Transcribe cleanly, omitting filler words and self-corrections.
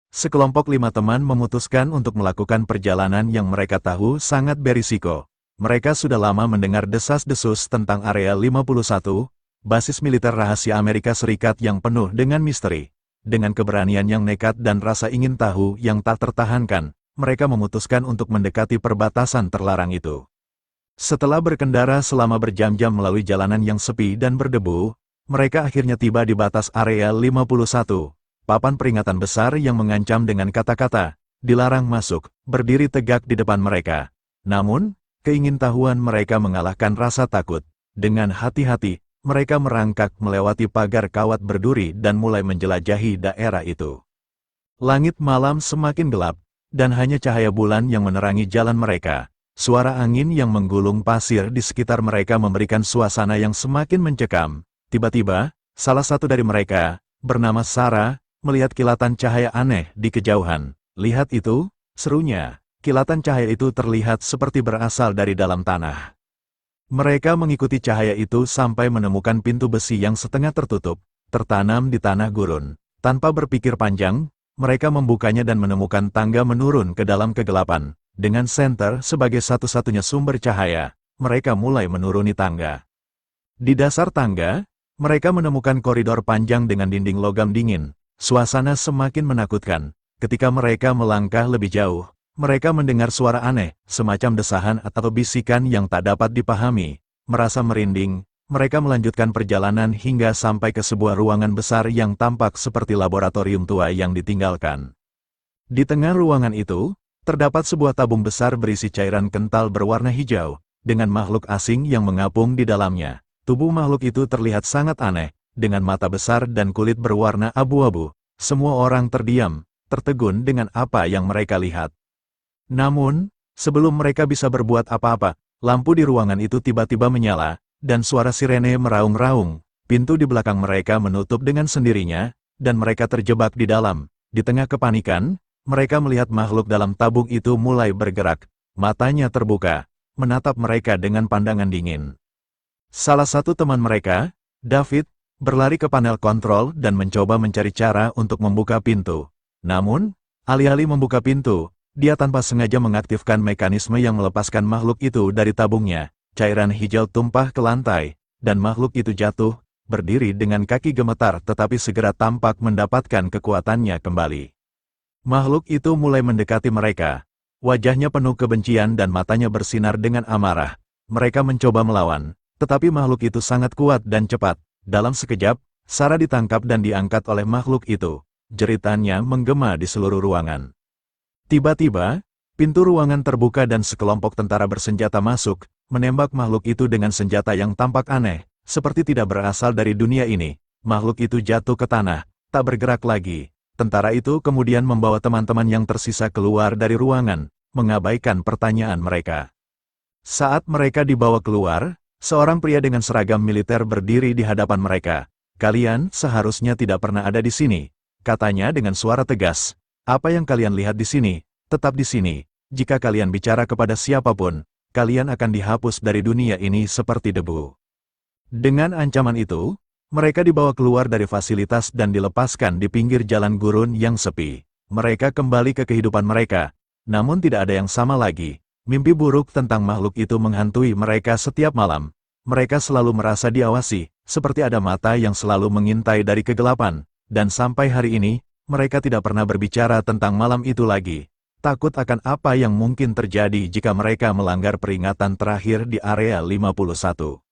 sekelompok 5 teman memutuskan untuk melakukan perjalanan yang mereka tahu sangat berisiko. Mereka sudah lama mendengar desas-desus tentang Area 51, basis militer rahasia Amerika Serikat yang penuh dengan misteri. Dengan keberanian yang nekat dan rasa ingin tahu yang tak tertahankan, mereka memutuskan untuk mendekati perbatasan terlarang itu. Setelah berkendara selama berjam-jam melalui jalanan yang sepi dan berdebu, mereka akhirnya tiba di batas Area 51. Papan peringatan besar yang mengancam dengan kata-kata, "Dilarang masuk," berdiri tegak di depan mereka. Namun, keingintahuan mereka mengalahkan rasa takut. Dengan hati-hati, mereka merangkak melewati pagar kawat berduri dan mulai menjelajahi daerah itu. Langit malam semakin gelap, dan hanya cahaya bulan yang menerangi jalan mereka. Suara angin yang menggulung pasir di sekitar mereka memberikan suasana yang semakin mencekam. Tiba-tiba, salah satu dari mereka, bernama Sarah, melihat kilatan cahaya aneh di kejauhan. "Lihat itu," serunya. Kilatan cahaya itu terlihat seperti berasal dari dalam tanah. Mereka mengikuti cahaya itu sampai menemukan pintu besi yang setengah tertutup, tertanam di tanah gurun. Tanpa berpikir panjang, mereka membukanya dan menemukan tangga menurun ke dalam kegelapan. Dengan senter sebagai satu-satunya sumber cahaya, mereka mulai menuruni tangga. Di dasar tangga, mereka menemukan koridor panjang dengan dinding logam dingin. Suasana semakin menakutkan. Ketika mereka melangkah lebih jauh, mereka mendengar suara aneh, semacam desahan atau bisikan yang tak dapat dipahami. Merasa merinding, mereka melanjutkan perjalanan hingga sampai ke sebuah ruangan besar yang tampak seperti laboratorium tua yang ditinggalkan. Di tengah ruangan itu, terdapat sebuah tabung besar berisi cairan kental berwarna hijau, dengan makhluk asing yang mengapung di dalamnya. Tubuh makhluk itu terlihat sangat aneh, dengan mata besar dan kulit berwarna abu-abu. Semua orang terdiam, tertegun dengan apa yang mereka lihat. Namun, sebelum mereka bisa berbuat apa-apa, lampu di ruangan itu tiba-tiba menyala, dan suara sirene meraung-raung. Pintu di belakang mereka menutup dengan sendirinya, dan mereka terjebak di dalam. Di tengah kepanikan, mereka melihat makhluk dalam tabung itu mulai bergerak. Matanya terbuka, menatap mereka dengan pandangan dingin. Salah satu teman mereka, David, berlari ke panel kontrol dan mencoba mencari cara untuk membuka pintu. Namun, alih-alih membuka pintu, dia tanpa sengaja mengaktifkan mekanisme yang melepaskan makhluk itu dari tabungnya. Cairan hijau tumpah ke lantai, dan makhluk itu jatuh, berdiri dengan kaki gemetar tetapi segera tampak mendapatkan kekuatannya kembali. Makhluk itu mulai mendekati mereka. Wajahnya penuh kebencian dan matanya bersinar dengan amarah. Mereka mencoba melawan, tetapi makhluk itu sangat kuat dan cepat. Dalam sekejap, Sarah ditangkap dan diangkat oleh makhluk itu. Jeritannya menggema di seluruh ruangan. Tiba-tiba, pintu ruangan terbuka dan sekelompok tentara bersenjata masuk, menembak makhluk itu dengan senjata yang tampak aneh, seperti tidak berasal dari dunia ini. Makhluk itu jatuh ke tanah, tak bergerak lagi. Tentara itu kemudian membawa teman-teman yang tersisa keluar dari ruangan, mengabaikan pertanyaan mereka. Saat mereka dibawa keluar, seorang pria dengan seragam militer berdiri di hadapan mereka. "Kalian seharusnya tidak pernah ada di sini," katanya dengan suara tegas. "Apa yang kalian lihat di sini, tetap di sini. Jika kalian bicara kepada siapapun, kalian akan dihapus dari dunia ini seperti debu." Dengan ancaman itu, mereka dibawa keluar dari fasilitas dan dilepaskan di pinggir jalan gurun yang sepi. Mereka kembali ke kehidupan mereka, namun tidak ada yang sama lagi. Mimpi buruk tentang makhluk itu menghantui mereka setiap malam. Mereka selalu merasa diawasi, seperti ada mata yang selalu mengintai dari kegelapan. Dan sampai hari ini, mereka tidak pernah berbicara tentang malam itu lagi. Takut akan apa yang mungkin terjadi jika mereka melanggar peringatan terakhir di Area 51.